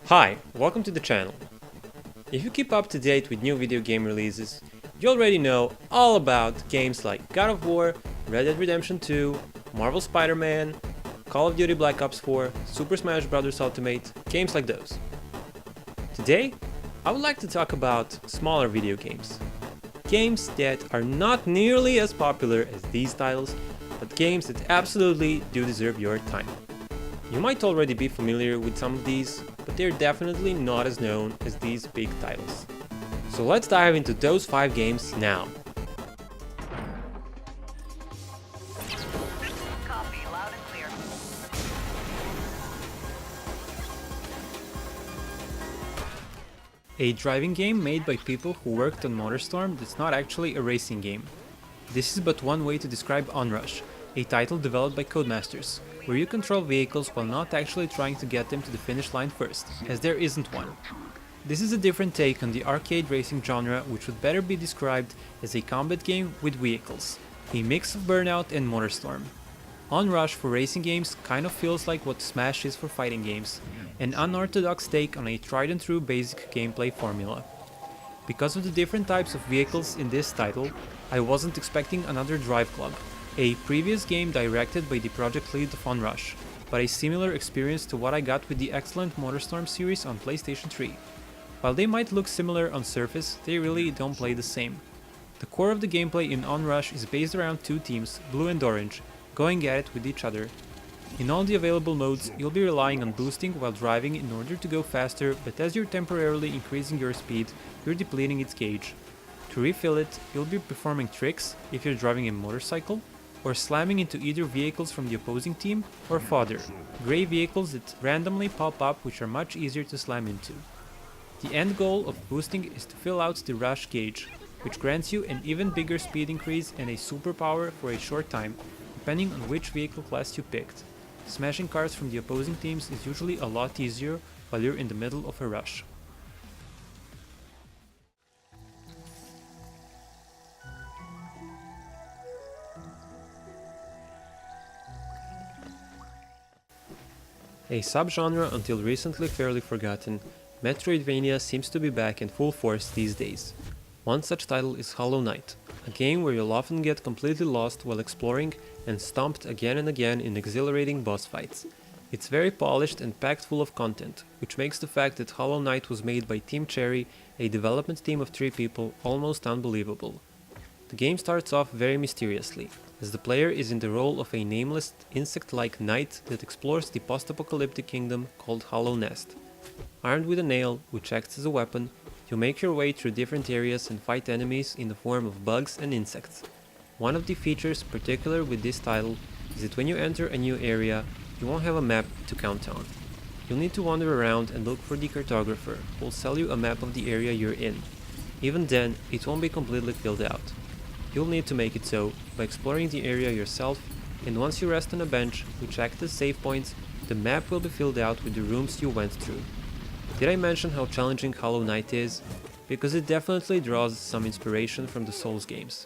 Hi, welcome to the channel. If you keep up to date with new video game releases, you already know all about games like God of War, Red Dead Redemption 2, Marvel Spider-Man, Call of Duty Black Ops 4, Super Smash Bros. Ultimate, games like those. Today, I would like to talk about smaller video games. Games that are not nearly as popular as these titles, but games that absolutely do deserve your time. You might already be familiar with some of these, but they're definitely not as known as these big titles. So let's dive into those 5 games now. Copy, loud and clear. A driving game made by people who worked on MotorStorm that's not actually a racing game. This is but one way to describe Onrush, a title developed by Codemasters, where you control vehicles while not actually trying to get them to the finish line first, as there isn't one. This is a different take on the arcade racing genre, which would better be described as a combat game with vehicles, a mix of Burnout and MotorStorm. Onrush for racing games kind of feels like what Smash is for fighting games, an unorthodox take on a tried and true basic gameplay formula. Because of the different types of vehicles in this title, I wasn't expecting another Drive Club, a previous game directed by the project lead of Onrush, but a similar experience to what I got with the excellent MotorStorm series on PlayStation 3. While they might look similar on surface, they really don't play the same. The core of the gameplay in Onrush is based around two teams, Blue and Orange, going at it with each other. In all the available modes, you'll be relying on boosting while driving in order to go faster, but as you're temporarily increasing your speed, you're depleting its gauge. To refill it, you'll be performing tricks if you're driving a motorcycle, or slamming into either vehicles from the opposing team, or fodder, grey vehicles that randomly pop up which are much easier to slam into. The end goal of boosting is to fill out the rush gauge, which grants you an even bigger speed increase and a superpower for a short time, depending on which vehicle class you picked. Smashing cars from the opposing teams is usually a lot easier while you're in the middle of a rush. A subgenre until recently fairly forgotten, Metroidvania seems to be back in full force these days. One such title is Hollow Knight, a game where you'll often get completely lost while exploring and stomped again and again in exhilarating boss fights. It's very polished and packed full of content, which makes the fact that Hollow Knight was made by Team Cherry, a development team of 3 people, almost unbelievable. The game starts off very mysteriously, as the player is in the role of a nameless, insect-like knight that explores the post-apocalyptic kingdom called Hollow Nest. Armed with a nail, which acts as a weapon, you make your way through different areas and fight enemies in the form of bugs and insects. One of the features particular with this title is that when you enter a new area, you won't have a map to count on. You'll need to wander around and look for the cartographer, who will sell you a map of the area you're in. Even then, it won't be completely filled out. You'll need to make it so by exploring the area yourself, and once you rest on a bench, which act as save points, the map will be filled out with the rooms you went through. Did I mention how challenging Hollow Knight is? Because it definitely draws some inspiration from the Souls games.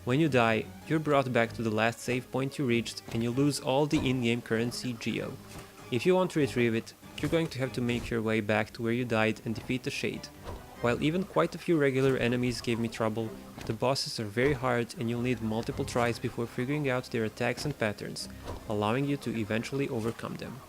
When you die, you're brought back to the last save point you reached and you lose all the in-game currency Geo. If you want to retrieve it, you're going to have to make your way back to where you died and defeat the Shade. While even quite a few regular enemies gave me trouble, the bosses are very hard and you'll need multiple tries before figuring out their attacks and patterns, allowing you to eventually overcome them.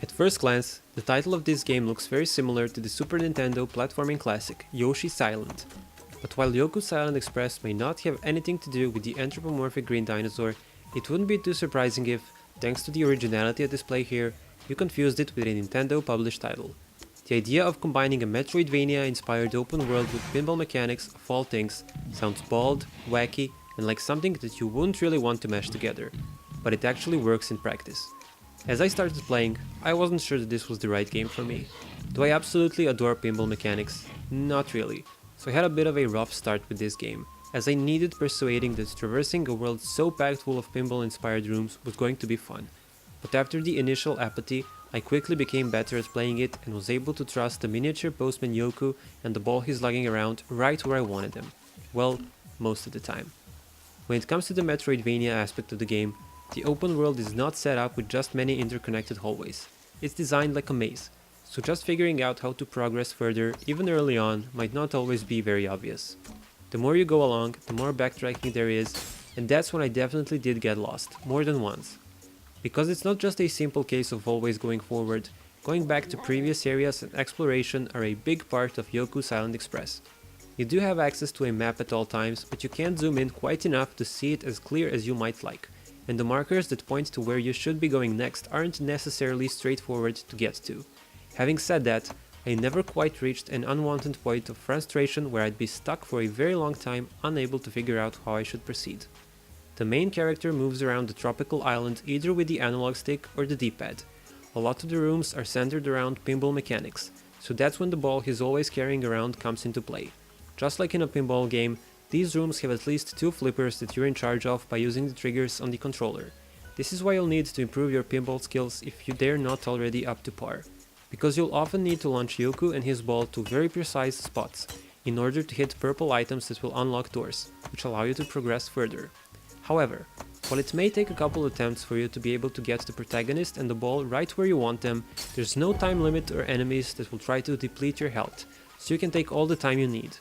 At first glance, the title of this game looks very similar to the Super Nintendo platforming classic, Yoshi's Island. But while Yoku's Island Express may not have anything to do with the anthropomorphic green dinosaur, it wouldn't be too surprising if, thanks to the originality at display here, you confused it with a Nintendo published title. The idea of combining a Metroidvania-inspired open world with pinball mechanics, of all things, sounds bold, wacky, and like something that you wouldn't really want to mesh together. but it actually works in practice. As I started playing, I wasn't sure that this was the right game for me. Do I absolutely adore pinball mechanics? Not really, so I had a bit of a rough start with this game, as I needed persuading that traversing a world so packed full of pinball-inspired rooms was going to be fun. But after the initial apathy, I quickly became better at playing it and was able to trust the miniature postman Yoku and the ball he's lugging around right where I wanted them. Well, most of the time. When it comes to the Metroidvania aspect of the game, the open world is not set up with just many interconnected hallways. It's designed like a maze, so just figuring out how to progress further, even early on, might not always be very obvious. The more you go along, the more backtracking there is, and that's when I definitely did get lost, more than once. Because it's not just a simple case of always going forward, going back to previous areas and exploration are a big part of Yoku's Island Express. You do have access to a map at all times, but you can't zoom in quite enough to see it as clear as you might like, and the markers that point to where you should be going next aren't necessarily straightforward to get to. Having said that, I never quite reached an unwanted point of frustration where I'd be stuck for a very long time unable to figure out how I should proceed. The main character moves around the tropical island either with the analog stick or the D-pad. A lot of the rooms are centered around pinball mechanics, so that's when the ball he's always carrying around comes into play. Just like in a pinball game, these rooms have at least 2 flippers that you're in charge of by using the triggers on the controller. This is why you'll need to improve your pinball skills if they're not already up to par, because you'll often need to launch Yoku and his ball to very precise spots in order to hit purple items that will unlock doors, which allow you to progress further. However, while it may take a couple attempts for you to be able to get the protagonist and the ball right where you want them, there's no time limit or enemies that will try to deplete your health, so you can take all the time you need.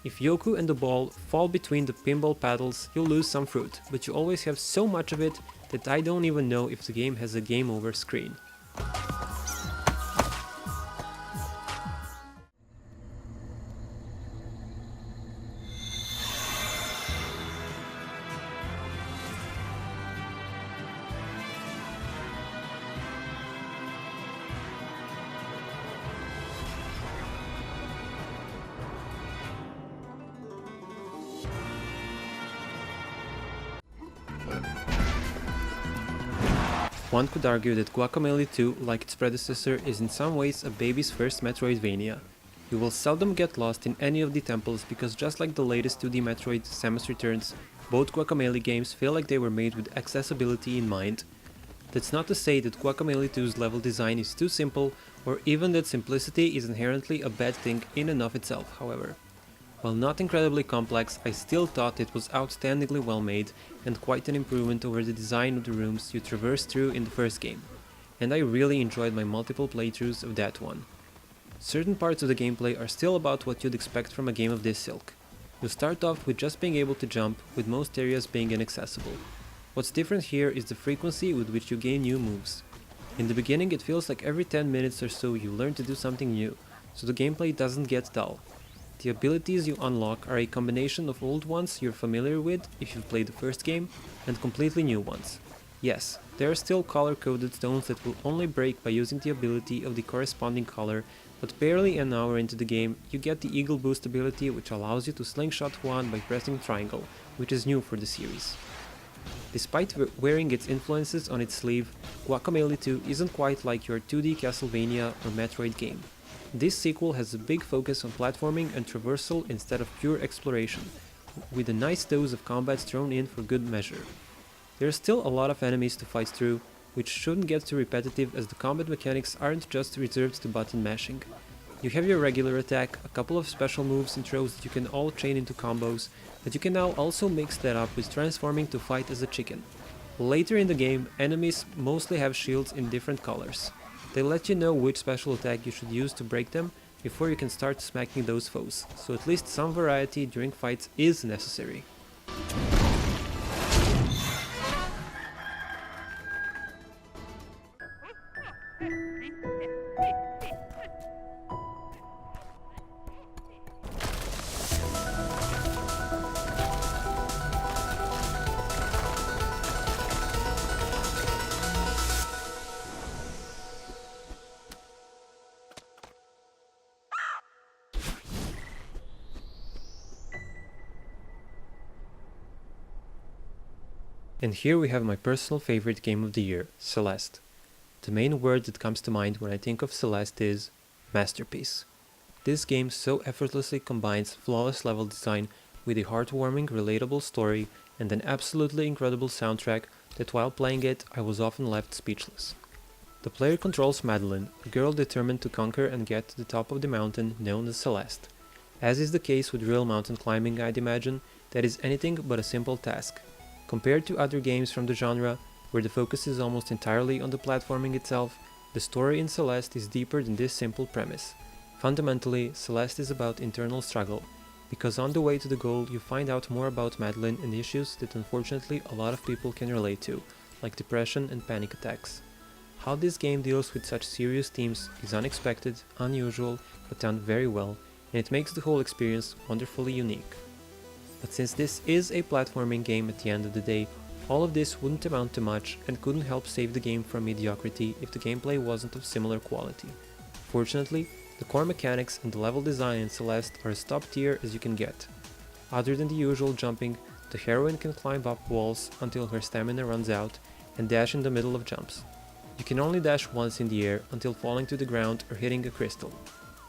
If Yoku and the ball fall between the pinball paddles, you'll lose some fruit, but you always have so much of it that I don't even know if the game has a game over screen. One could argue that Guacamelee 2, like its predecessor, is in some ways a baby's first Metroidvania. You will seldom get lost in any of the temples because just like the latest 2D Metroid, Samus Returns, both Guacamelee games feel like they were made with accessibility in mind. That's not to say that Guacamelee 2's level design is too simple, or even that simplicity is inherently a bad thing in and of itself, however. While not incredibly complex, I still thought it was outstandingly well made and quite an improvement over the design of the rooms you traversed through in the first game, and I really enjoyed my multiple playthroughs of that one. Certain parts of the gameplay are still about what you'd expect from a game of this ilk. You start off with just being able to jump, with most areas being inaccessible. What's different here is the frequency with which you gain new moves. In the beginning it feels like every 10 minutes or so you learn to do something new, so the gameplay doesn't get dull. The abilities you unlock are a combination of old ones you're familiar with if you've played the first game, and completely new ones. Yes, there are still color-coded stones that will only break by using the ability of the corresponding color, but barely an hour into the game you get the Eagle Boost ability, which allows you to slingshot Juan by pressing triangle, which is new for the series. Despite wearing its influences on its sleeve, Guacamelee 2 isn't quite like your 2D Castlevania or Metroid game. This sequel has a big focus on platforming and traversal instead of pure exploration, with a nice dose of combat thrown in for good measure. There are still a lot of enemies to fight through, which shouldn't get too repetitive as the combat mechanics aren't just reserved to button mashing. You have your regular attack, a couple of special moves and throws that you can all chain into combos, but you can now also mix that up with transforming to fight as a chicken. Later in the game, enemies mostly have shields in different colors. They let you know which special attack you should use to break them before you can start smacking those foes, so at least some variety during fights is necessary. And here we have my personal favorite game of the year, Celeste. The main word that comes to mind when I think of Celeste is masterpiece. This game so effortlessly combines flawless level design with a heartwarming, relatable story and an absolutely incredible soundtrack that while playing it I was often left speechless. The player controls Madeline, a girl determined to conquer and get to the top of the mountain known as Celeste. As is the case with real mountain climbing, I'd imagine, that is anything but a simple task. Compared to other games from the genre, where the focus is almost entirely on the platforming itself, the story in Celeste is deeper than this simple premise. Fundamentally, Celeste is about internal struggle, because on the way to the goal you find out more about Madeline and issues that unfortunately a lot of people can relate to, like depression and panic attacks. How this game deals with such serious themes is unexpected, unusual, but done very well, and it makes the whole experience wonderfully unique. But since this is a platforming game at the end of the day, all of this wouldn't amount to much and couldn't help save the game from mediocrity if the gameplay wasn't of similar quality. Fortunately, the core mechanics and the level design in Celeste are as top tier as you can get. Other than the usual jumping, the heroine can climb up walls until her stamina runs out and dash in the middle of jumps. You can only dash once in the air until falling to the ground or hitting a crystal.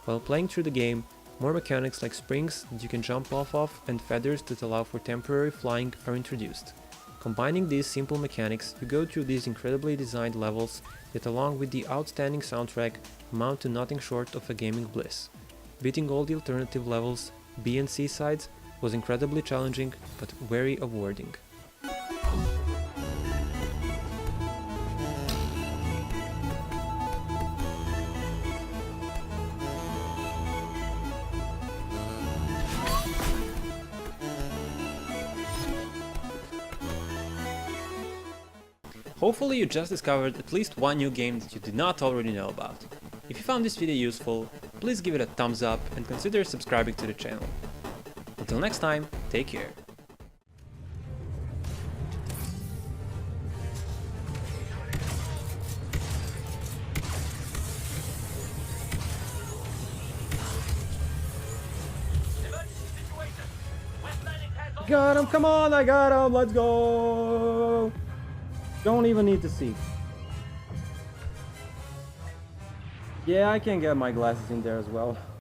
While playing through the game, more mechanics like springs that you can jump off of and feathers that allow for temporary flying are introduced. Combining these simple mechanics, you go through these incredibly designed levels that along with the outstanding soundtrack amount to nothing short of a gaming bliss. Beating all the alternative levels, B and C sides, was incredibly challenging but very rewarding. Hopefully you just discovered at least one new game that you did not already know about. If you found this video useful, please give it a thumbs up and consider subscribing to the channel. Until next time, take care. Got him, come on, I got him, let's go! Don't even need to see. Yeah, I can get my glasses in there as well.